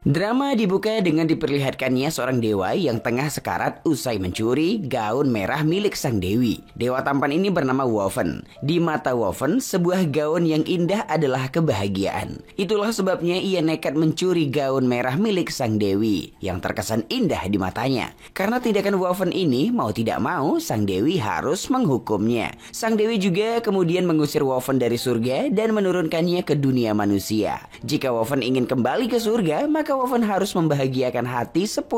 Drama dibuka dengan diperlihatkannya seorang dewa yang tengah sekarat usai mencuri gaun merah milik sang dewi. Dewa tampan ini bernama Woven. Di mata Woven, sebuah gaun yang indah adalah kebahagiaan. Itulah sebabnya ia nekat mencuri gaun merah milik sang dewi yang terkesan indah di matanya. Karena tindakan Woven ini, mau tidak mau sang dewi harus menghukumnya. Sang dewi juga kemudian mengusir Woven dari surga dan menurunkannya ke dunia manusia. Jika Woven ingin kembali ke surga, maka Woven harus membahagiakan hati 10.000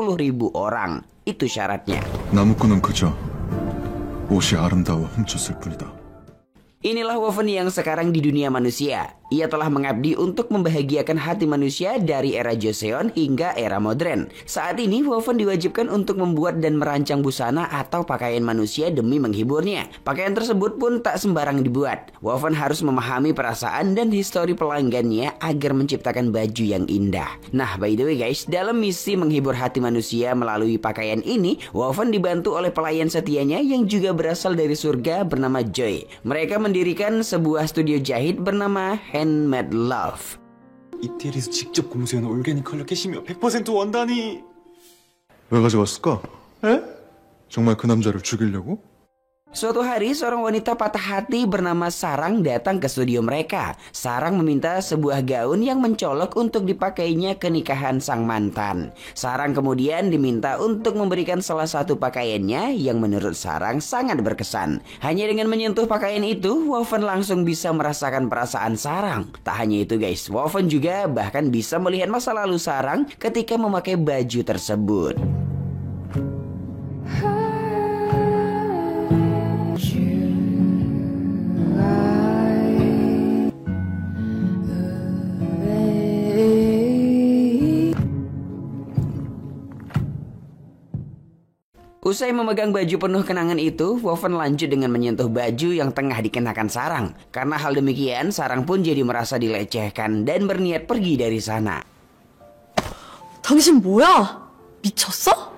orang. Itu syaratnya. 나무꾼은 그저 옷이 아름다워 훔쳤을 뿐이다. Inilah Woven yang sekarang di dunia manusia. Ia telah mengabdi untuk membahagiakan hati manusia dari era Joseon hingga era modern. Saat ini Woven diwajibkan untuk membuat dan merancang busana atau pakaian manusia demi menghiburnya. Pakaian tersebut pun tak sembarang dibuat. Woven harus memahami perasaan dan histori pelanggannya agar menciptakan baju yang indah. Nah, by the way guys, dalam misi menghibur hati manusia melalui pakaian ini, Woven dibantu oleh pelayan setianya yang juga berasal dari surga bernama Joy. Mereka mendirikan sebuah studio jahit bernama Handmade Love. 이태리에서 직접 공수해온 올게닉 컬러 캐시미어 100% 원단이. 왜 가져왔을까? 에? 정말 그 남자를 죽이려고? Suatu hari seorang wanita patah hati bernama Sarang datang ke studio mereka. Sarang meminta sebuah gaun yang mencolok untuk dipakainya ke nikahan sang mantan. Sarang kemudian diminta untuk memberikan salah satu pakaiannya yang menurut Sarang sangat berkesan. Hanya dengan menyentuh pakaian itu, Woven langsung bisa merasakan perasaan Sarang. Tak hanya itu guys, Woven juga bahkan bisa melihat masa lalu Sarang ketika memakai baju tersebut. Usai memegang baju penuh kenangan itu, Woven lanjut dengan menyentuh baju yang tengah dikenakan Sarang. Karena hal demikian, Sarang pun jadi merasa dilecehkan dan berniat pergi dari sana. 당신 뭐야? 미쳤어?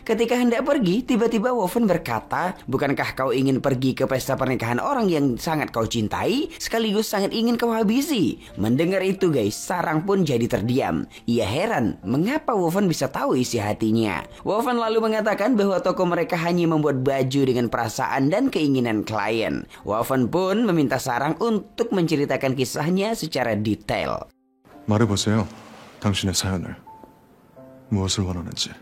Ketika hendak pergi, tiba-tiba Woven berkata, "Bukankah kau ingin pergi ke pesta pernikahan orang yang sangat kau cintai, sekaligus sangat ingin kau habisi?" Mendengar itu guys, Sarang pun jadi terdiam. Ia heran, mengapa Woven bisa tahu isi hatinya. Woven lalu mengatakan bahwa toko mereka hanya membuat baju dengan perasaan dan keinginan klien. Woven pun meminta Sarang untuk menceritakan kisahnya secara detail. 말해보세요. 당신의 사연을. 무엇을 원하는지.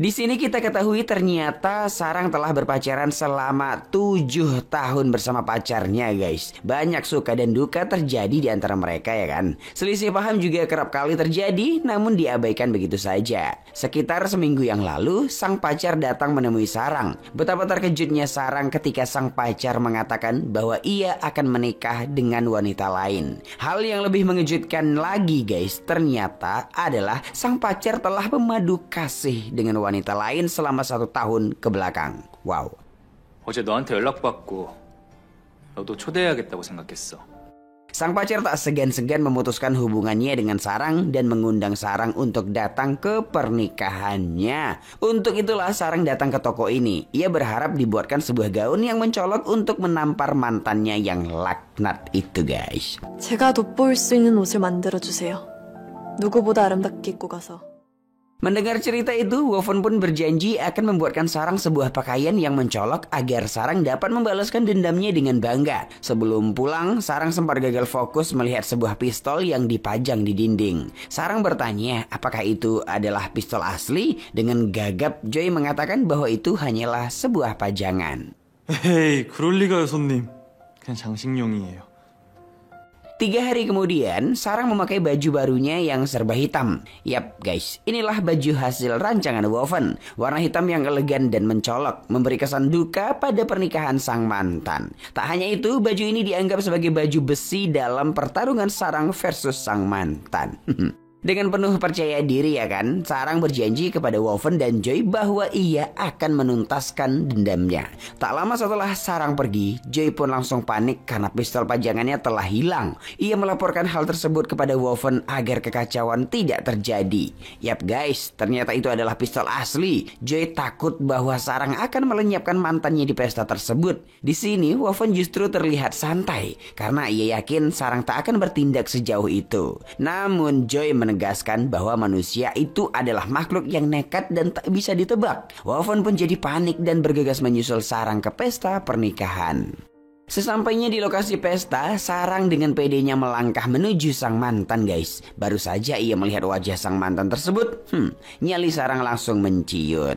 Di sini kita ketahui ternyata Sarang telah berpacaran selama 7 tahun bersama pacarnya guys. Banyak suka dan duka terjadi di antara mereka ya kan. Selisih paham juga kerap kali terjadi namun diabaikan begitu saja. Sekitar seminggu yang lalu sang pacar datang menemui Sarang. Betapa terkejutnya Sarang ketika sang pacar mengatakan bahwa ia akan menikah dengan wanita lain. Hal yang lebih mengejutkan lagi guys, ternyata adalah sang pacar telah memadu kasih dengan wanita lain selama 1 tahun ke belakang. Wow. 어제 너한테 연락받고 너도 초대해야겠다고 생각했어. Sang pacar tak segan-segan memutuskan hubungannya dengan Sarang dan mengundang Sarang untuk datang ke pernikahannya. Untuk itulah Sarang datang ke toko ini. Ia berharap dibuatkan sebuah gaun yang mencolok untuk menampar mantannya yang laknat itu guys. 제가 돋보일 수 있는 옷을 만들어주세요. 누구보다 아름답게 입고 가서. Mendengar cerita itu, Woven pun berjanji akan membuatkan Sarang sebuah pakaian yang mencolok agar Sarang dapat membalaskan dendamnya dengan bangga. Sebelum pulang, Sarang sempat gagal fokus melihat sebuah pistol yang dipajang di dinding. Sarang bertanya apakah itu adalah pistol asli. Dengan gagap, Joy mengatakan bahwa itu hanyalah sebuah pajangan. 에이, 그럴 리가요, 손님. 그냥 장식용이에요. 3 hari kemudian, Sarang memakai baju barunya yang serba hitam. Yap guys, inilah baju hasil rancangan Woven. Warna hitam yang elegan dan mencolok, memberi kesan duka pada pernikahan sang mantan. Tak hanya itu, baju ini dianggap sebagai baju besi dalam pertarungan Sarang versus sang mantan. Dengan penuh percaya diri ya kan, Sarang berjanji kepada Woven dan Joy bahwa ia akan menuntaskan dendamnya. Tak lama setelah Sarang pergi, Joy pun langsung panik karena pistol pajangannya telah hilang. Ia melaporkan hal tersebut kepada Woven agar kekacauan tidak terjadi. Yap guys, ternyata itu adalah pistol asli. Joy takut bahwa Sarang akan melenyapkan mantannya di pesta tersebut. Di sini Woven justru terlihat santai karena ia yakin Sarang tak akan bertindak sejauh itu. Namun Joy menegaskan bahwa manusia itu adalah makhluk yang nekat dan tak bisa ditebak. Wofon pun jadi panik dan bergegas menyusul Sarang ke pesta pernikahan. Sesampainya di lokasi pesta, Sarang dengan pedenya melangkah menuju sang mantan guys. Baru saja ia melihat wajah sang mantan tersebut, nyali Sarang langsung menciut.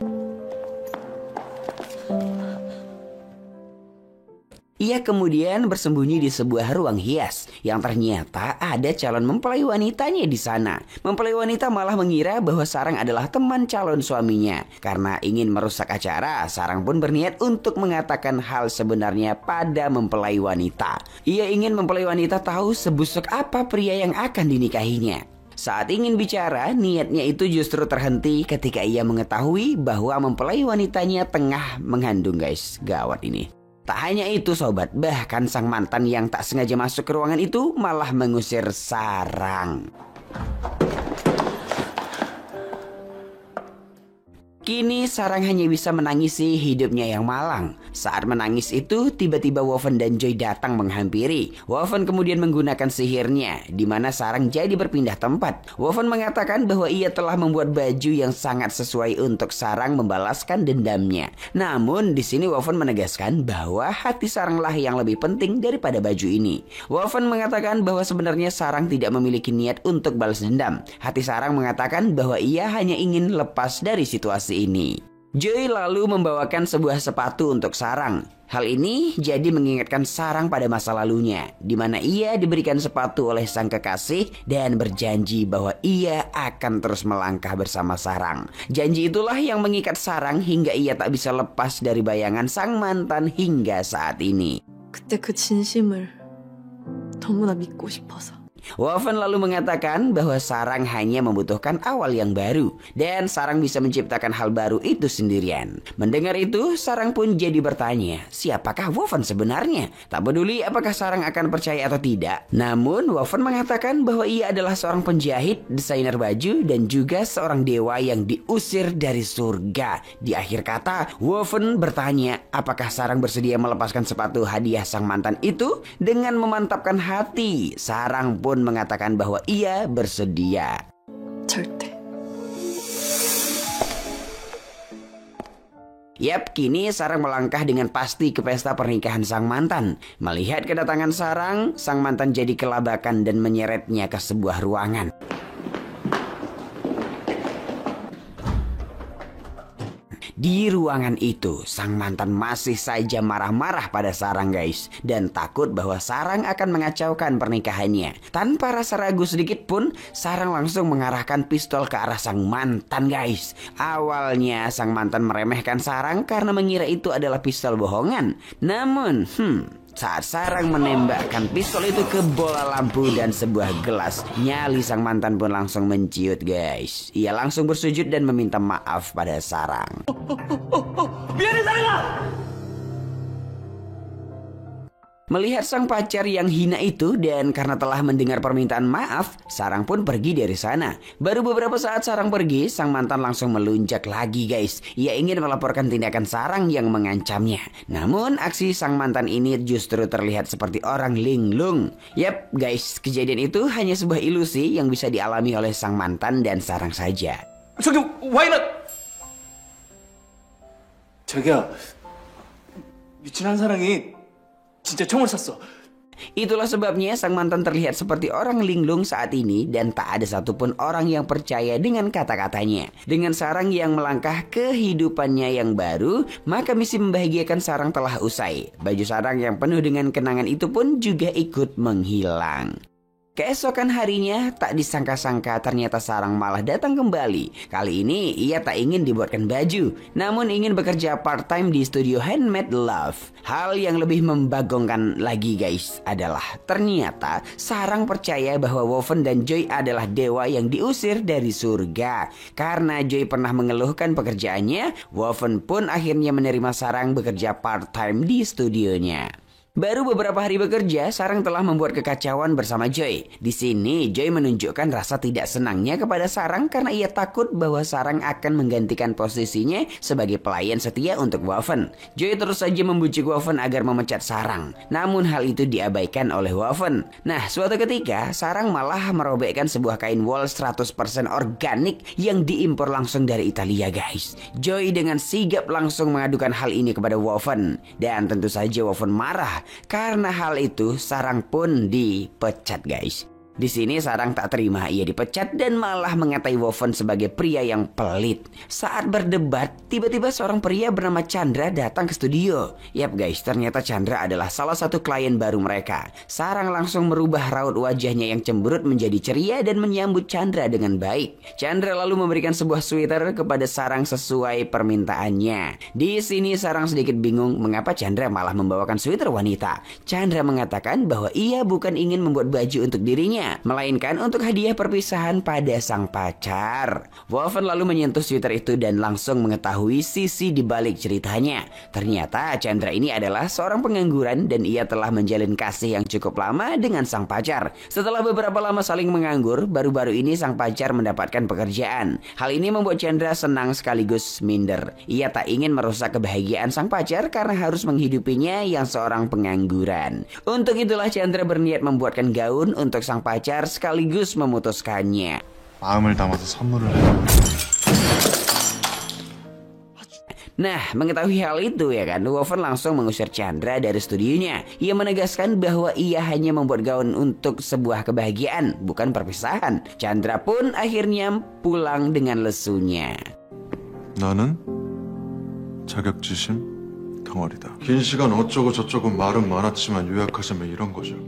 Ia kemudian bersembunyi di sebuah ruang hias yang ternyata ada calon mempelai wanitanya di sana. Mempelai wanita malah mengira bahwa Sarang adalah teman calon suaminya. Karena ingin merusak acara, Sarang pun berniat untuk mengatakan hal sebenarnya pada mempelai wanita. Ia ingin mempelai wanita tahu sebusuk apa pria yang akan dinikahinya. Saat ingin bicara, niatnya itu justru terhenti ketika ia mengetahui bahwa mempelai wanitanya tengah mengandung guys. Gawat ini. Tak hanya itu sobat, bahkan sang mantan yang tak sengaja masuk ke ruangan itu malah mengusir Sarang. Kini Sarang hanya bisa menangisi hidupnya yang malang. Saat menangis itu tiba-tiba Wofon dan Joy datang menghampiri. Wofon kemudian menggunakan sihirnya di mana Sarang jadi berpindah tempat. Wofon mengatakan bahwa ia telah membuat baju yang sangat sesuai untuk Sarang membalaskan dendamnya. Namun di sini Wofon menegaskan bahwa hati Saranglah yang lebih penting daripada baju ini. Wofon mengatakan bahwa sebenarnya Sarang tidak memiliki niat untuk balas dendam. Hati Sarang mengatakan bahwa ia hanya ingin lepas dari situasi ini. Joy lalu membawakan sebuah sepatu untuk Sarang. Hal ini jadi mengingatkan Sarang pada masa lalunya, di mana ia diberikan sepatu oleh sang kekasih dan berjanji bahwa ia akan terus melangkah bersama Sarang. Janji itulah yang mengikat Sarang hingga ia tak bisa lepas dari bayangan sang mantan hingga saat ini. 그때 그 진심을 너무나 믿고 싶어서. Wofon lalu mengatakan bahwa Sarang hanya membutuhkan awal yang baru dan Sarang bisa menciptakan hal baru itu sendirian. Mendengar itu, Sarang pun jadi bertanya, siapakah Wofon sebenarnya? Tak peduli apakah Sarang akan percaya atau tidak. Namun Wofon mengatakan bahwa ia adalah seorang penjahit, desainer baju dan juga seorang dewa yang diusir dari surga. Di akhir kata, Wofon bertanya apakah Sarang bersedia melepaskan sepatu hadiah sang mantan itu. Dengan memantapkan hati, Sarang pun mengatakan bahwa ia bersedia. 절대. Yap, kini Sarang melangkah dengan pasti ke pesta pernikahan sang mantan. Melihat kedatangan Sarang, sang mantan jadi kelabakan dan menyeretnya ke sebuah ruangan. Di ruangan itu, sang mantan masih saja marah-marah pada Sarang guys. Dan takut bahwa Sarang akan mengacaukan pernikahannya. Tanpa rasa ragu sedikit pun, Sarang langsung mengarahkan pistol ke arah sang mantan guys. Awalnya sang mantan meremehkan Sarang karena mengira itu adalah pistol bohongan. Namun, saat Sarang menembakkan pistol itu ke bola lampu dan sebuah gelas, nyali sang mantan pun langsung menciut guys. Ia langsung bersujud dan meminta maaf pada Sarang. 미안해 사랑아. Melihat sang pacar yang hina itu dan karena telah mendengar permintaan maaf, Sarang pun pergi dari sana. Baru beberapa saat Sarang pergi, sang mantan langsung melunjak lagi guys. Ia ingin melaporkan tindakan Sarang yang mengancamnya. Namun aksi sang mantan ini justru terlihat seperti orang linglung. Yap guys, kejadian itu hanya sebuah ilusi yang bisa dialami oleh sang mantan dan Sarang saja. 저기 와이너. 자기야, 미친 한 사랑이 진짜 총을 쐈어. Itulah sebabnya sang mantan terlihat seperti orang linglung saat ini dan tak ada satupun orang yang percaya dengan kata-katanya. Dengan Sarang yang melangkah kehidupannya yang baru, maka misi membahagiakan Sarang telah usai. Baju Sarang yang penuh dengan kenangan itu pun juga ikut menghilang. Keesokan harinya, tak disangka-sangka ternyata Sarang malah datang kembali. Kali ini ia tak ingin dibuatkan baju, namun ingin bekerja part-time di studio Handmade Love. Hal yang lebih membagongkan lagi guys adalah ternyata Sarang percaya bahwa Wofon dan Joy adalah dewa yang diusir dari surga. Karena Joy pernah mengeluhkan pekerjaannya, Wofon pun akhirnya menerima Sarang bekerja part-time di studionya. Baru beberapa hari bekerja, Sarang telah membuat kekacauan bersama Joy. Di sini, Joy menunjukkan rasa tidak senangnya kepada Sarang karena ia takut bahwa Sarang akan menggantikan posisinya sebagai pelayan setia untuk Waffen. Joy terus saja membujuk Waffen agar memecat Sarang. Namun hal itu diabaikan oleh Waffen. Nah, suatu ketika, Sarang malah merobekkan sebuah kain wol 100% organik yang diimpor langsung dari Italia, guys. Joy dengan sigap langsung mengadukan hal ini kepada Waffen. Dan tentu saja Waffen marah. Karena hal itu, Sarang pun dipecat, guys. Di sini Sarang tak terima ia dipecat dan malah mengatai Waffen sebagai pria yang pelit. Saat berdebat, tiba-tiba seorang pria bernama Chandra datang ke studio. Yap guys, ternyata Chandra adalah salah satu klien baru mereka. Sarang langsung merubah raut wajahnya yang cemberut menjadi ceria dan menyambut Chandra dengan baik. Chandra lalu memberikan sebuah sweater kepada Sarang sesuai permintaannya. Di sini Sarang sedikit bingung mengapa Chandra malah membawakan sweater wanita. Chandra mengatakan bahwa ia bukan ingin membuat baju untuk dirinya, melainkan untuk hadiah perpisahan pada sang pacar. Waffen lalu menyentuh sweater itu dan langsung mengetahui sisi di balik ceritanya. Ternyata Chandra ini adalah seorang pengangguran dan ia telah menjalin kasih yang cukup lama dengan sang pacar. Setelah beberapa lama saling menganggur, baru-baru ini sang pacar mendapatkan pekerjaan. Hal ini membuat Chandra senang sekaligus minder. Ia tak ingin merusak kebahagiaan sang pacar karena harus menghidupinya yang seorang pengangguran. Untuk itulah Chandra berniat membuatkan gaun untuk sang pacar sekaligus memutuskannya. 마음을 담아서 선물을 해. Nah, mengetahui hal itu ya kan, Waffen langsung mengusir Chandra dari studionya. Ia menegaskan bahwa ia hanya membuat gaun untuk sebuah kebahagiaan, bukan perpisahan. Chandra pun akhirnya pulang dengan lesunya. 나는 자격지심 덩어리다. 긴 시간 어쩌고 저쩌고 말은 많았지만 요약하자면 이런 거죠.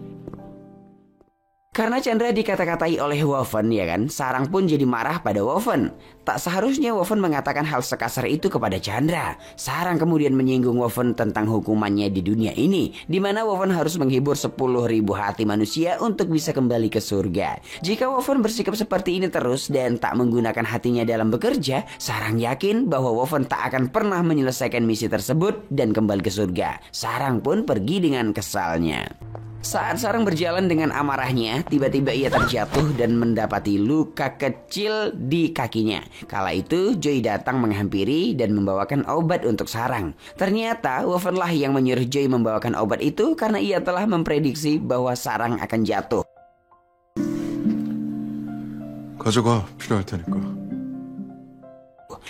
Karena Chandra dikata-katai oleh Waffen ya kan, Sarang pun jadi marah pada Waffen. Tak seharusnya Waffen mengatakan hal sekasar itu kepada Chandra. Sarang kemudian menyinggung Waffen tentang hukumannya di dunia ini, di mana Waffen harus menghibur 10.000 hati manusia untuk bisa kembali ke surga. Jika Waffen bersikap seperti ini terus dan tak menggunakan hatinya dalam bekerja, Sarang yakin bahwa Waffen tak akan pernah menyelesaikan misi tersebut dan kembali ke surga. Sarang pun pergi dengan kesalnya. Saat Sarang berjalan dengan amarahnya, tiba-tiba ia terjatuh dan mendapati luka kecil di kakinya. Kala itu Joy datang menghampiri dan membawakan obat untuk Sarang. Ternyata Waffen lah yang menyuruh Joy membawakan obat itu karena ia telah memprediksi bahwa Sarang akan jatuh. 가져가, 필요할 테니까.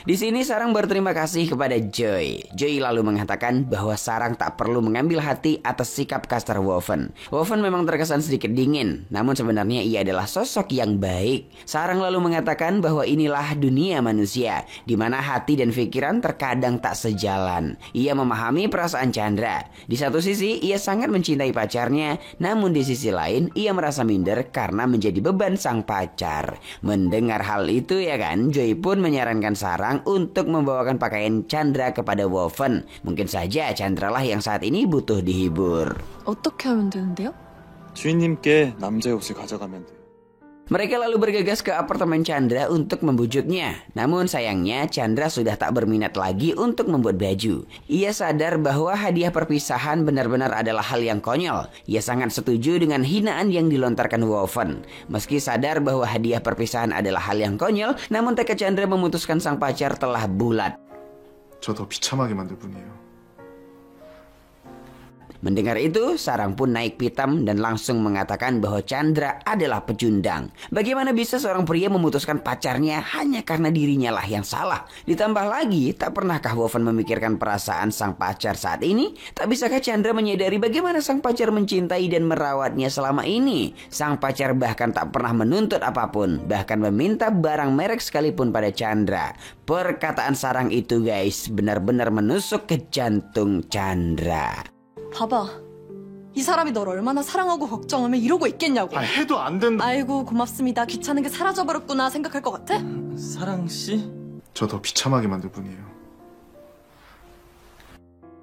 Di sini Sarang berterima kasih kepada Joy. Joy lalu mengatakan bahwa Sarang tak perlu mengambil hati atas sikap kasar Waffen. Waffen memang terkesan sedikit dingin, namun sebenarnya ia adalah sosok yang baik. Sarang lalu mengatakan bahwa inilah dunia manusia, di mana hati dan pikiran terkadang tak sejalan. Ia memahami perasaan Chandra. Di satu sisi ia sangat mencintai pacarnya, namun di sisi lain ia merasa minder karena menjadi beban sang pacar. Mendengar hal itu ya kan, Joy pun menyarankan Sarang untuk membawakan pakaian Chandra kepada Waffen. Mungkin saja Chandra lah yang saat ini butuh dihibur. 어떻게 하면 되는데요? 주인님께 남자의 옷을 가져가면 돼요. Mereka lalu bergegas ke apartemen Chandra untuk membujuknya. Namun sayangnya Chandra sudah tak berminat lagi untuk membuat baju. Ia sadar bahwa hadiah perpisahan benar-benar adalah hal yang konyol. Ia sangat setuju dengan hinaan yang dilontarkan Waffen. Meski sadar bahwa hadiah perpisahan adalah hal yang konyol, namun tekad Chandra memutuskan sang pacar telah bulat. 저 더 비참하게 만들 뿐이에요. Mendengar itu, Sarang pun naik pitam dan langsung mengatakan bahwa Chandra adalah pecundang. Bagaimana bisa seorang pria memutuskan pacarnya hanya karena dirinya lah yang salah? Ditambah lagi, tak pernahkah Waffen memikirkan perasaan sang pacar saat ini? Tak bisakah Chandra menyadari bagaimana sang pacar mencintai dan merawatnya selama ini? Sang pacar bahkan tak pernah menuntut apapun, bahkan meminta barang merek sekalipun pada Chandra. Perkataan Sarang itu guys, benar-benar menusuk ke jantung Chandra. 봐봐. 이 사람이 널 얼마나 사랑하고 걱정하면 이러고 있겠냐고. 해도 안 된다. 아이고 고맙습니다. 귀찮은 게 사라져버렸구나 생각할 것 같아? 사랑 씨? 저 더 비참하게 만들 뿐이에요.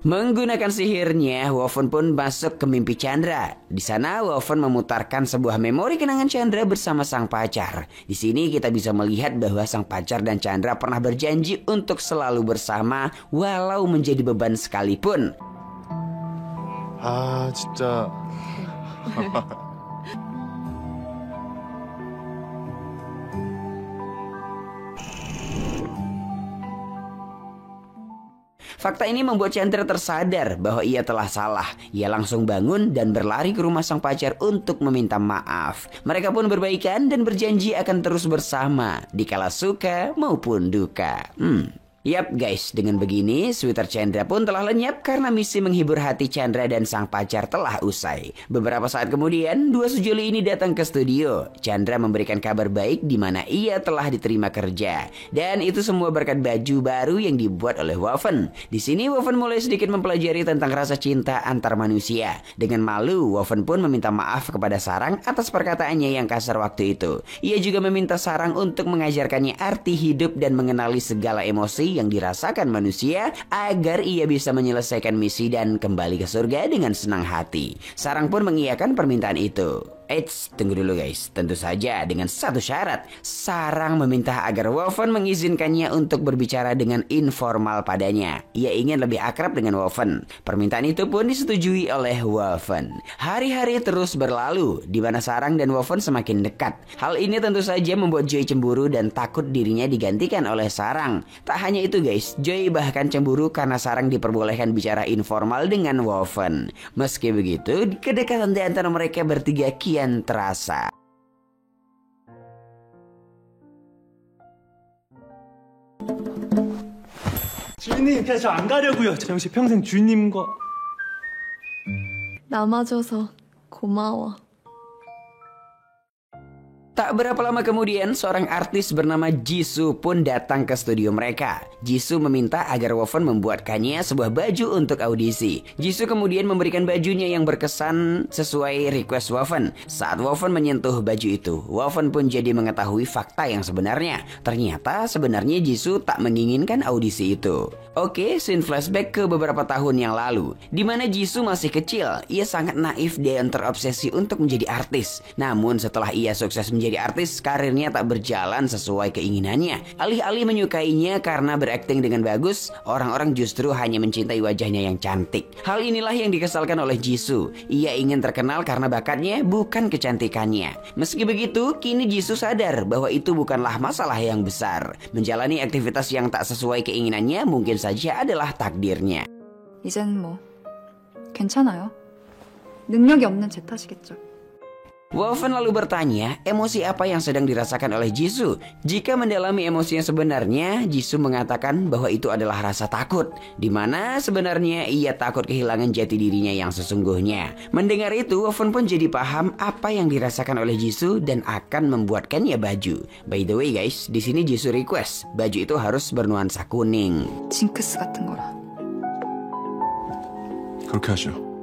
Menggunakan sihirnya, Waffen pun masuk ke mimpi Chandra. Di sana Waffen memutarkan sebuah memori kenangan Chandra bersama sang pacar. Di sini kita bisa melihat bahwa sang pacar dan Chandra pernah berjanji untuk selalu bersama walau menjadi beban sekalipun. 아, 진짜. Fakta ini membuat Chandra tersadar bahwa ia telah salah. Ia langsung bangun dan berlari ke rumah sang pacar untuk meminta maaf. Mereka pun berbaikan dan berjanji akan terus bersama dikala suka maupun duka. Yap guys, dengan begini sweater Chandra pun telah lenyap karena misi menghibur hati Chandra dan sang pacar telah usai. Beberapa saat kemudian, dua sejoli ini datang ke studio. Chandra memberikan kabar baik di mana ia telah diterima kerja. Dan itu semua berkat baju baru yang dibuat oleh Woven. Di sini Woven mulai sedikit mempelajari tentang rasa cinta antar manusia. Dengan malu, Woven pun meminta maaf kepada Sarang atas perkataannya yang kasar waktu itu. Ia juga meminta Sarang untuk mengajarkannya arti hidup dan mengenali segala emosi yang dirasakan manusia agar ia bisa menyelesaikan misi dan kembali ke surga dengan senang hati. Sarang pun mengiyakan permintaan itu. Eits, tunggu dulu guys. Tentu saja dengan satu syarat. Sarang meminta agar Woven mengizinkannya untuk berbicara dengan informal padanya. Ia ingin lebih akrab dengan Woven. Permintaan itu pun disetujui oleh Woven. Hari-hari terus berlalu, di mana Sarang dan Woven semakin dekat. Hal ini tentu saja membuat Joy cemburu dan takut dirinya digantikan oleh Sarang. Tak hanya itu guys, Joy bahkan cemburu karena Sarang diperbolehkan bicara informal dengan Woven. Meski begitu, kedekatan di antara mereka bertiga kian terasa. 주인님, 그냥 저 안 가려고요. 저 역시 평생 주인님과. 남아줘서 고마워. Tak berapa lama kemudian, seorang artis bernama Jisoo pun datang ke studio mereka. Jisoo meminta agar Woven membuatkannya sebuah baju untuk audisi. Jisoo kemudian memberikan bajunya yang berkesan sesuai request Woven. Saat Woven menyentuh baju itu, Woven pun jadi mengetahui fakta yang sebenarnya. Ternyata sebenarnya Jisoo tak menginginkan audisi itu. Oke, scene flashback ke beberapa tahun yang lalu, di mana Jisoo masih kecil. Ia sangat naif dan terobsesi untuk menjadi artis. Namun setelah ia sukses menjadi artis, karirnya tak berjalan sesuai keinginannya. Alih-alih menyukainya karena berakting dengan bagus, orang-orang justru hanya mencintai wajahnya yang cantik. Hal inilah yang dikesalkan oleh Jisoo. Ia ingin terkenal karena bakatnya, bukan kecantikannya. Meski begitu, kini Jisoo sadar bahwa itu bukanlah masalah yang besar. Menjalani aktivitas yang tak sesuai keinginannya mungkin saja adalah takdirnya. 이제는 뭐 괜찮아요. 능력이 없는 제 탓이겠죠. Woven lalu bertanya, emosi apa yang sedang dirasakan oleh Jisoo? Jika mendalami emosi yang sebenarnya, Jisoo mengatakan bahwa itu adalah rasa takut, di mana sebenarnya ia takut kehilangan jati dirinya yang sesungguhnya. Mendengar itu, Woven pun jadi paham apa yang dirasakan oleh Jisoo dan akan membuatkannya baju. By the way guys, di sini Jisoo request baju itu harus bernuansa kuning. 징크스 같은 거라. 그렇게 하죠.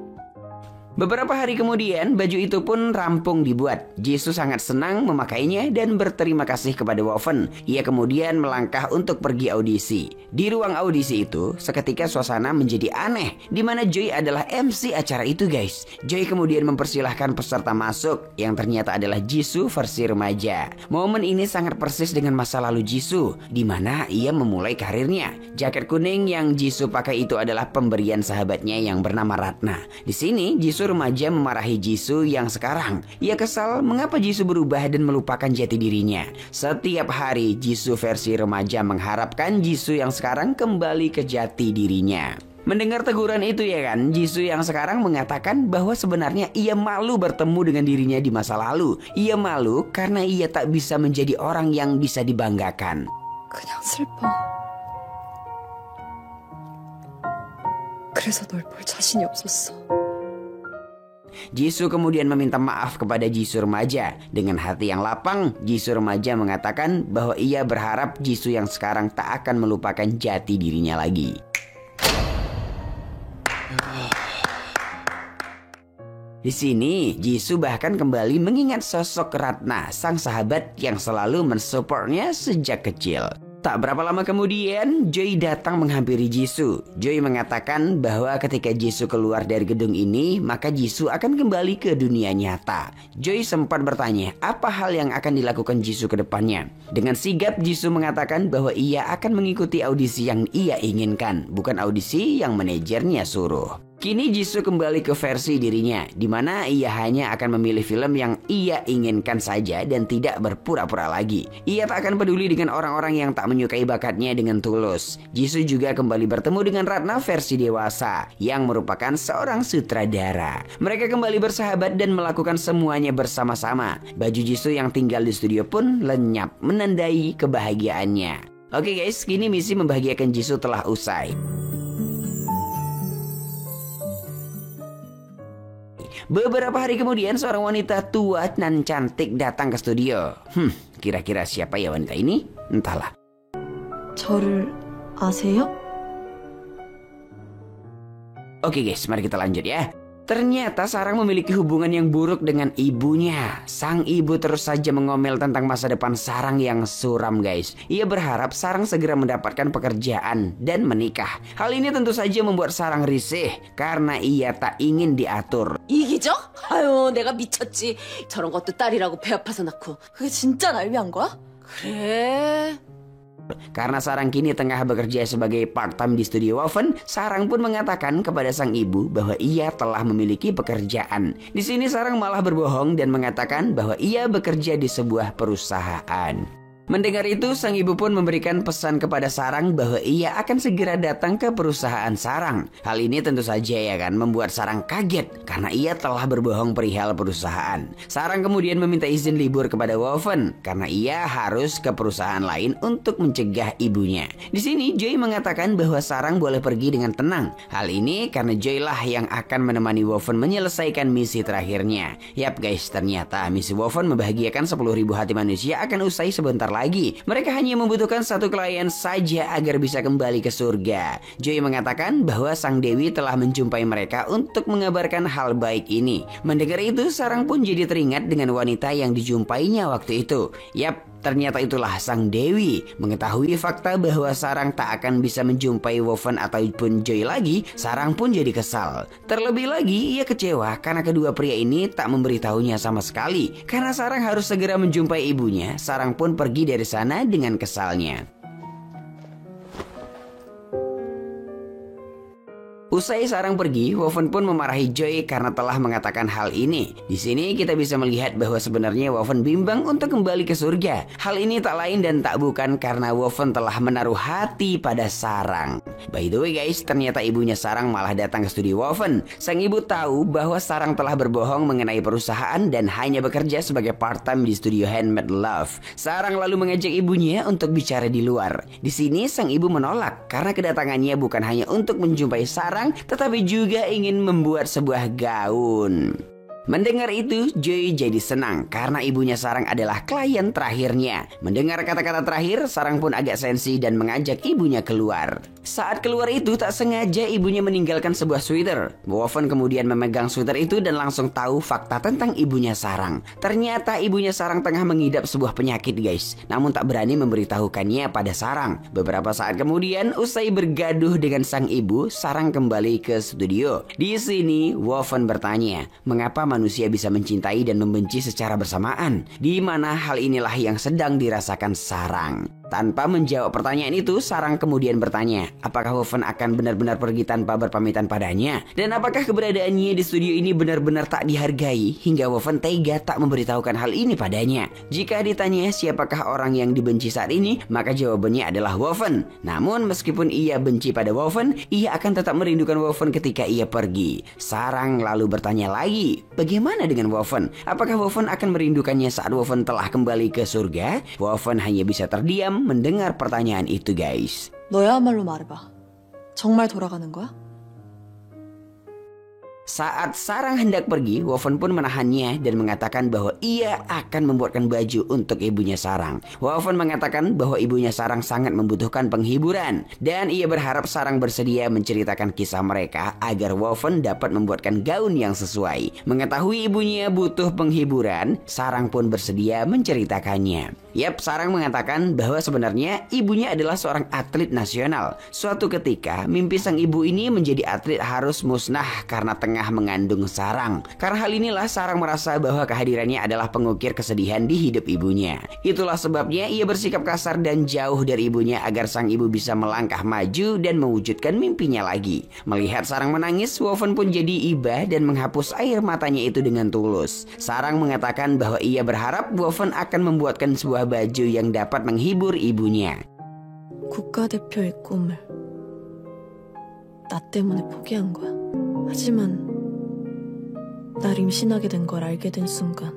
Beberapa hari kemudian, baju itu pun rampung dibuat. Jisoo sangat senang memakainya dan berterima kasih kepada Woven. Ia kemudian melangkah untuk pergi audisi. Di ruang audisi itu, seketika suasana menjadi aneh, di mana Joy adalah MC acara itu guys. Joy kemudian mempersilahkan peserta masuk, yang ternyata adalah Jisoo versi remaja. Momen ini sangat persis dengan masa lalu Jisoo, di mana ia memulai karirnya. Jaket kuning yang Jisoo pakai itu adalah pemberian sahabatnya yang bernama Ratna. Di sini, Jisoo remaja memarahi Jisoo yang sekarang. Ia kesal mengapa Jisoo berubah dan melupakan jati dirinya. Setiap hari Jisoo versi remaja mengharapkan Jisoo yang sekarang kembali ke jati dirinya. Mendengar teguran itu ya kan, Jisoo yang sekarang mengatakan bahwa sebenarnya ia malu bertemu dengan dirinya di masa lalu. Ia malu karena ia tak bisa menjadi orang yang bisa dibanggakan. 그냥 슬퍼. 그래서 널 볼 자신이 없었어. Jisoo kemudian meminta maaf kepada Jisoo remaja. Dengan hati yang lapang, Jisoo remaja mengatakan bahwa ia berharap Jisoo yang sekarang tak akan melupakan jati dirinya lagi. Di sini, Jisoo bahkan kembali mengingat sosok Ratna, sang sahabat yang selalu mensupportnya sejak kecil. Tak berapa lama kemudian, Joy datang menghampiri Jisoo. Joy mengatakan bahwa ketika Jisoo keluar dari gedung ini, maka Jisoo akan kembali ke dunia nyata. Joy sempat bertanya, apa hal yang akan dilakukan Jisoo ke depannya? Dengan sigap, Jisoo mengatakan bahwa ia akan mengikuti audisi yang ia inginkan, bukan audisi yang manajernya suruh. Kini Jisoo kembali ke versi dirinya, di mana ia hanya akan memilih film yang ia inginkan saja dan tidak berpura-pura lagi. Ia tak akan peduli dengan orang-orang yang tak menyukai bakatnya dengan tulus. Jisoo juga kembali bertemu dengan Ratna versi dewasa, yang merupakan seorang sutradara. Mereka kembali bersahabat dan melakukan semuanya bersama-sama. Baju Jisoo yang tinggal di studio pun lenyap, menandai kebahagiaannya. Oke guys, kini misi membahagiakan Jisoo telah usai. Beberapa hari kemudian seorang wanita tua dan cantik datang ke studio. Kira-kira siapa ya wanita ini? Entahlah. 저를 아세요? Oke guys, mari kita lanjut ya. Ternyata Sarang memiliki hubungan yang buruk dengan ibunya. Sang ibu terus saja mengomel tentang masa depan Sarang yang suram guys. Ia berharap Sarang segera mendapatkan pekerjaan dan menikah. Hal ini tentu saja membuat Sarang risih karena ia tak ingin diatur. 이기적? 아유, 내가 미쳤지. 저런 것도 딸이라고 배 아파서 낳고. 그게 진짜 날 위한 거야? 그래. Karena Sarang kini tengah bekerja sebagai part-time di studio Woven, Sarang pun mengatakan kepada sang ibu bahwa ia telah memiliki pekerjaan. Di sini Sarang malah berbohong dan mengatakan bahwa ia bekerja di sebuah perusahaan. Mendengar itu, sang ibu pun memberikan pesan kepada Sarang bahwa ia akan segera datang ke perusahaan Sarang. Hal ini tentu saja ya kan membuat Sarang kaget karena ia telah berbohong perihal perusahaan. Sarang kemudian meminta izin libur kepada Woven karena ia harus ke perusahaan lain untuk mencegah ibunya. Di sini Joy mengatakan bahwa Sarang boleh pergi dengan tenang. Hal ini karena Joy lah yang akan menemani Woven menyelesaikan misi terakhirnya. Yap guys, ternyata misi Woven membahagiakan 10.000 hati manusia akan usai sebentar lagi. Mereka hanya membutuhkan satu klien saja agar bisa kembali ke surga. Joy mengatakan bahwa Sang Dewi telah menjumpai mereka untuk mengabarkan hal baik ini. Mendengar itu, Sarang pun jadi teringat dengan wanita yang dijumpainya waktu itu. Yap, ternyata itulah Sang Dewi. Mengetahui fakta bahwa Sarang tak akan bisa menjumpai Woven ataupun Joy lagi, Sarang pun jadi kesal. Terlebih lagi, ia kecewa karena kedua pria ini tak memberitahunya sama sekali. Karena Sarang harus segera menjumpai ibunya, Sarang pun pergi dari sana dengan kesalnya. Usai Sarang pergi, Woven pun memarahi Joy karena telah mengatakan hal ini. Di sini kita bisa melihat bahwa sebenarnya Woven bimbang untuk kembali ke surga. Hal ini tak lain dan tak bukan karena Woven telah menaruh hati pada Sarang. By the way guys, ternyata ibunya Sarang malah datang ke studio Woven. Sang ibu tahu bahwa Sarang telah berbohong mengenai perusahaan dan hanya bekerja sebagai part-time di studio Handmade Love. Sarang lalu mengajak ibunya untuk bicara di luar. Di sini sang ibu menolak karena kedatangannya bukan hanya untuk menjumpai Sarang, tetapi juga ingin membuat sebuah gaun. Mendengar itu, Joy jadi senang karena ibunya Sarang adalah klien terakhirnya. Mendengar kata-kata terakhir, Sarang pun agak sensi dan mengajak ibunya keluar. Saat keluar itu, tak sengaja ibunya meninggalkan sebuah sweater. Woven kemudian memegang sweater itu dan langsung tahu fakta tentang ibunya Sarang. Ternyata ibunya Sarang tengah mengidap sebuah penyakit guys, namun tak berani memberitahukannya pada Sarang. Beberapa saat kemudian, usai bergaduh dengan sang ibu, Sarang kembali ke studio. Di sini, Woven bertanya, mengapa manusia bisa mencintai dan membenci secara bersamaan? Di mana hal inilah yang sedang dirasakan Sarang. Tanpa menjawab pertanyaan itu, Sarang kemudian bertanya, apakah Woven akan benar-benar pergi tanpa berpamitan padanya? Dan apakah keberadaannya di studio ini benar-benar tak dihargai hingga Woven tega tak memberitahukan hal ini padanya? Jika ditanya siapakah orang yang dibenci saat ini, maka jawabannya adalah Woven. Namun meskipun ia benci pada Woven, ia akan tetap merindukan Woven ketika ia pergi. Sarang lalu bertanya lagi, bagaimana dengan Woven? Apakah Woven akan merindukannya saat Woven telah kembali ke surga? Woven hanya bisa terdiam mendengar pertanyaan itu guys. 너야말로 말해봐. 정말 돌아가는 거야? Saat Sarang hendak pergi, Woven pun menahannya dan mengatakan bahwa ia akan membuatkan baju untuk ibunya Sarang. Woven mengatakan bahwa ibunya Sarang sangat membutuhkan penghiburan dan ia berharap Sarang bersedia menceritakan kisah mereka agar Woven dapat membuatkan gaun yang sesuai. Mengetahui ibunya butuh penghiburan, Sarang pun bersedia menceritakannya. Yap, Sarang mengatakan bahwa sebenarnya ibunya adalah seorang atlet nasional. Suatu ketika, mimpi sang ibu ini menjadi atlet harus musnah karena tengah tengah mengandung Sarang. Karena hal inilah Sarang merasa bahwa kehadirannya adalah pengukir kesedihan di hidup ibunya. Itulah sebabnya ia bersikap kasar dan jauh dari ibunya agar sang ibu bisa melangkah maju dan mewujudkan mimpinya lagi. Melihat Sarang menangis, Woven pun jadi iba dan menghapus air matanya itu dengan tulus. Sarang mengatakan bahwa ia berharap Woven akan membuatkan sebuah baju yang dapat menghibur ibunya. 국가대표의 꿈을 나 때문에 포기한 거야. 하지만 날 임신하게 된 걸 알게 된 순간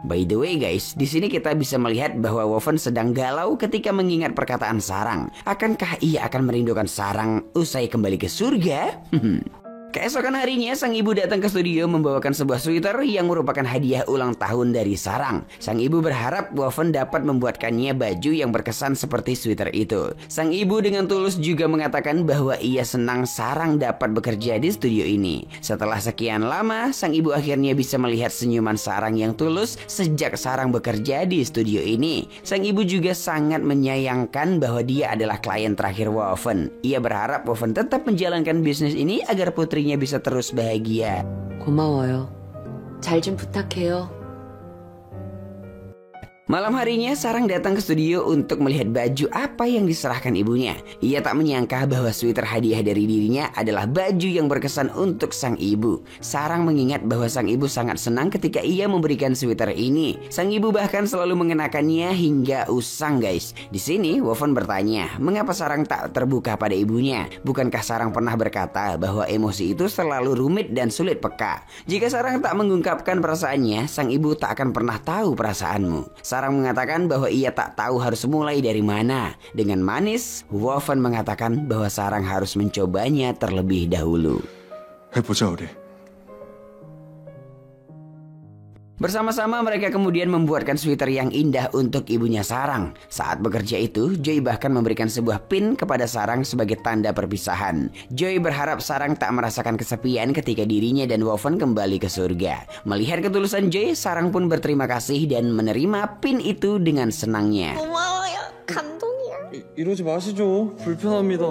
By the way guys, di sini kita bisa melihat bahwa Woven sedang galau ketika mengingat perkataan Sarang. Akankah ia akan merindukan Sarang usai kembali ke surga? Keesokan harinya, sang ibu datang ke studio membawakan sebuah sweater yang merupakan hadiah ulang tahun dari Sarang. Sang ibu berharap Woven dapat membuatkannya baju yang berkesan seperti sweater itu. Sang ibu dengan tulus juga mengatakan bahwa ia senang Sarang dapat bekerja di studio ini. Setelah sekian lama, sang ibu akhirnya bisa melihat senyuman Sarang yang tulus sejak Sarang bekerja di studio ini. Sang ibu juga sangat menyayangkan bahwa dia adalah klien terakhir Woven. Ia berharap Woven tetap menjalankan bisnis ini agar putrinya bisa terus bahagia. 고마워요. 잘 좀 부탁해요. Malam harinya Sarang datang ke studio untuk melihat baju apa yang diserahkan ibunya. Ia tak menyangka bahwa sweater hadiah dari dirinya adalah baju yang berkesan untuk sang ibu. Sarang mengingat bahwa sang ibu sangat senang ketika ia memberikan sweater ini. Sang ibu bahkan selalu mengenakannya hingga usang guys. Di sini Woven bertanya, mengapa Sarang tak terbuka pada ibunya? Bukankah Sarang pernah berkata bahwa emosi itu selalu rumit dan sulit peka? Jika Sarang tak mengungkapkan perasaannya, sang ibu tak akan pernah tahu perasaanmu. Sarang mengatakan bahwa ia tak tahu harus mulai dari mana. Dengan manis, Woven mengatakan bahwa Sarang harus mencobanya terlebih dahulu. 해보자 우리. Bersama-sama mereka kemudian membuatkan sweater yang indah untuk ibunya Sarang. Saat bekerja itu, Joy bahkan memberikan sebuah pin kepada Sarang sebagai tanda perpisahan. Joy berharap Sarang tak merasakan kesepian ketika dirinya dan Woven kembali ke surga. Melihat ketulusan Joy, Sarang pun berterima kasih dan menerima pin itu dengan senangnya. 고마워요. 감동이야. 이러지 마시죠. 불편합니다.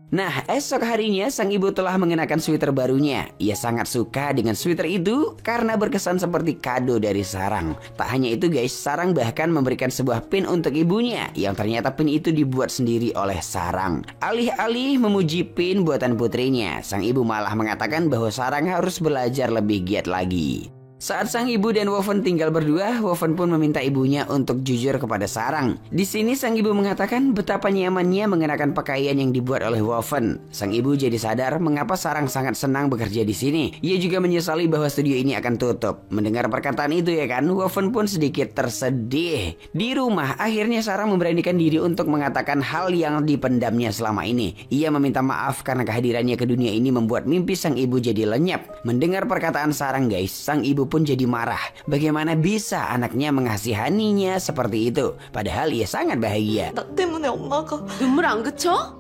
Nah, esok harinya sang ibu telah mengenakan sweater barunya. Ia sangat suka dengan sweater itu karena berkesan seperti kado dari Sarang. Tak hanya itu guys, Sarang bahkan memberikan sebuah pin untuk ibunya yang ternyata pin itu dibuat sendiri oleh Sarang. Alih-alih memuji pin buatan putrinya, sang ibu malah mengatakan bahwa Sarang harus belajar lebih giat lagi. Saat sang ibu dan Woven tinggal berdua, Woven pun meminta ibunya untuk jujur kepada Sarang. Di sini sang ibu mengatakan betapa nyamannya mengenakan pakaian yang dibuat oleh Woven. Sang ibu jadi sadar mengapa Sarang sangat senang bekerja di sini. Ia juga menyesali bahwa studio ini akan tutup. Mendengar perkataan itu ya kan, Woven pun sedikit tersedih. Di rumah, akhirnya Sarang memberanikan diri untuk mengatakan hal yang dipendamnya selama ini. Ia meminta maaf karena kehadirannya ke dunia ini membuat mimpi sang ibu jadi lenyap. Mendengar perkataan Sarang guys, sang ibu pun jadi marah. Bagaimana bisa anaknya mengasihaninya seperti itu? Padahal ia sangat bahagia. 나 때문에 엄마가 눈물 안 그쳐?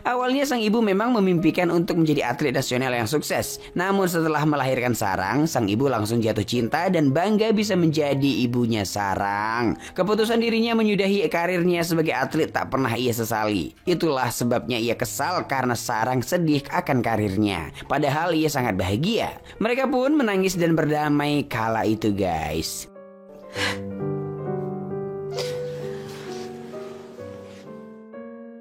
Awalnya sang ibu memang memimpikan untuk menjadi atlet nasional yang sukses. Namun setelah melahirkan Sarang, sang ibu langsung jatuh cinta dan bangga bisa menjadi ibunya Sarang. Keputusan dirinya menyudahi karirnya sebagai atlet tak pernah ia sesali. Itulah sebabnya ia kesal karena Sarang sedih akan karirnya. Padahal ia sangat bahagia. Mereka pun menangis dan berdamai kala itu guys.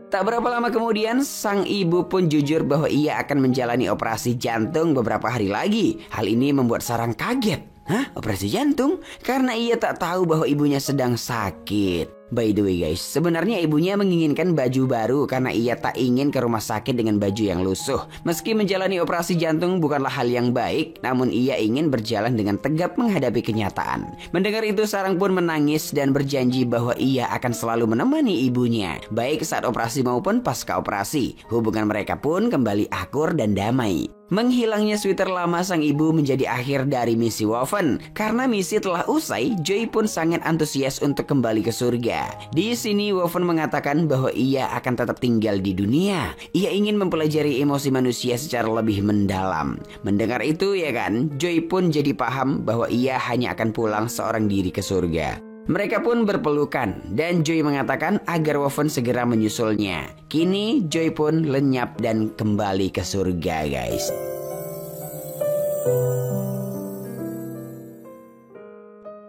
Tak berapa lama kemudian, sang ibu pun jujur bahwa ia akan menjalani operasi jantung beberapa hari lagi. Hal ini membuat Sarang kaget. Hah? Operasi jantung? Karena ia tak tahu bahwa ibunya sedang sakit. By the way guys, sebenarnya ibunya menginginkan baju baru karena ia tak ingin ke rumah sakit dengan baju yang lusuh. Meski menjalani operasi jantung bukanlah hal yang baik, namun ia ingin berjalan dengan tegap menghadapi kenyataan. Mendengar itu, Sarang pun menangis dan berjanji bahwa ia akan selalu menemani ibunya, baik saat operasi maupun pasca operasi. Hubungan mereka pun kembali akur dan damai. Menghilangnya sweater lama sang ibu menjadi akhir dari misi Woven. Karena misi telah usai, Joy pun sangat antusias untuk kembali ke surga. Di sini Woven mengatakan bahwa ia akan tetap tinggal di dunia. Ia ingin mempelajari emosi manusia secara lebih mendalam. Mendengar itu ya kan, Joy pun jadi paham bahwa ia hanya akan pulang seorang diri ke surga. Mereka pun berpelukan dan Joy mengatakan agar Woven segera menyusulnya. Kini Joy pun lenyap dan kembali ke surga, guys.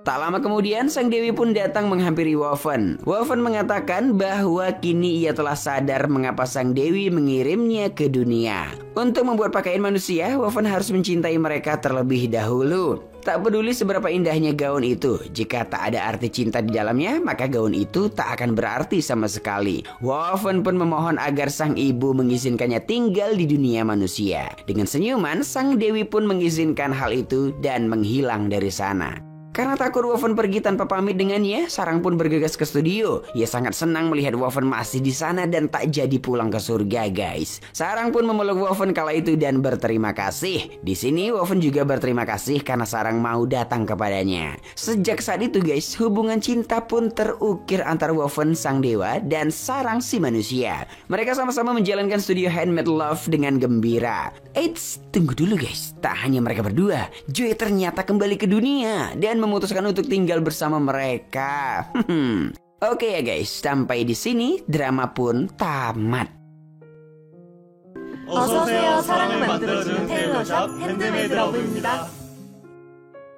Tak lama kemudian sang dewi pun datang menghampiri Woven. Woven mengatakan bahwa kini ia telah sadar mengapa sang dewi mengirimnya ke dunia. Untuk membuat pakaian manusia, Woven harus mencintai mereka terlebih dahulu. Tak peduli seberapa indahnya gaun itu, jika tak ada arti cinta di dalamnya, maka gaun itu tak akan berarti sama sekali. Woven pun memohon agar sang ibu mengizinkannya tinggal di dunia manusia. Dengan senyuman, sang dewi pun mengizinkan hal itu dan menghilang dari sana. Karena takut Woven pergi tanpa pamit dengannya, Sarang pun bergegas ke studio. Ia sangat senang melihat Woven masih di sana dan tak jadi pulang ke surga, guys. Sarang pun memeluk Woven kala itu dan berterima kasih. Di sini Woven juga berterima kasih karena Sarang mau datang kepadanya. Sejak saat itu, guys, hubungan cinta pun terukir antara Woven sang dewa dan Sarang si manusia. Mereka sama-sama menjalankan studio Handmade Love dengan gembira. Eits, tunggu dulu, guys. Tak hanya mereka berdua, Joy ternyata kembali ke dunia dan memutuskan untuk tinggal bersama mereka. Oke ya guys, sampai di sini drama pun tamat. 어서오세요. 사랑을 만들어주는 테일러샵 핸드메이드 러브입니다.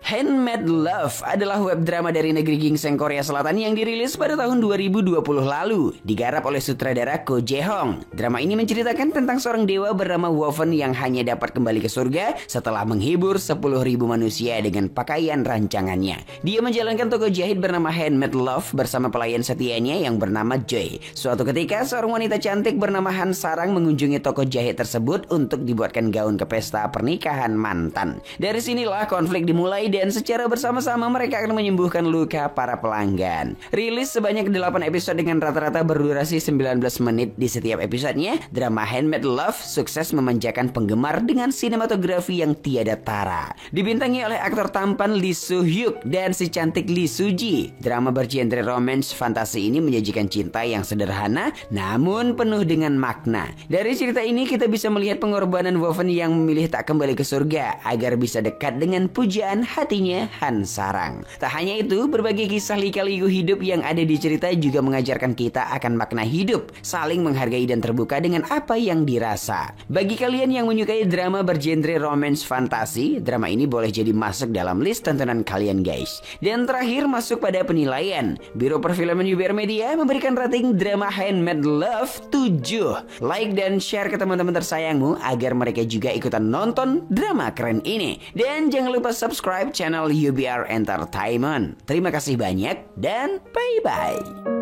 Handmade Love adalah web drama dari negeri gingseng Korea Selatan yang dirilis pada tahun 2020 lalu. Digarap oleh sutradara Ko Jae-hong. Drama ini menceritakan tentang seorang dewa bernama Woven yang hanya dapat kembali ke surga setelah menghibur 10.000 manusia dengan pakaian rancangannya. Dia menjalankan toko jahit bernama Handmade Love bersama pelayan setianya yang bernama Joy. Suatu ketika, seorang wanita cantik bernama Han Sarang mengunjungi toko jahit tersebut untuk dibuatkan gaun ke pesta pernikahan mantan. Dari sinilah konflik dimulai dan secara bersama-sama mereka akan menyembuhkan luka para pelanggan. Rilis sebanyak 8 episode dengan rata-rata berdurasi 19 menit di setiap episodenya, drama Handmade Love sukses memanjakan penggemar dengan sinematografi yang tiada tara. Dibintangi oleh aktor tampan Lee Soo Hyuk dan si cantik Lee Soo Ji. Drama bergenre romance fantasi ini menyajikan cinta yang sederhana namun penuh dengan makna. Dari cerita ini kita bisa melihat pengorbanan Woven yang memilih tak kembali ke surga agar bisa dekat dengan pujaan hatinya Han Sarang. Tak hanya itu, berbagai kisah lika-liku hidup yang ada di cerita juga mengajarkan kita akan makna hidup, saling menghargai dan terbuka dengan apa yang dirasa. Bagi kalian yang menyukai drama bergenre romance fantasi, drama ini boleh jadi masuk dalam list tontonan kalian, guys. Dan terakhir masuk pada penilaian. Biro Perfilman UBR Media memberikan rating drama Handmade Love 7. Like dan share ke teman-teman tersayangmu agar mereka juga ikutan nonton drama keren ini. Dan jangan lupa subscribe channel UBR Entertainment. Terima kasih banyak dan bye-bye.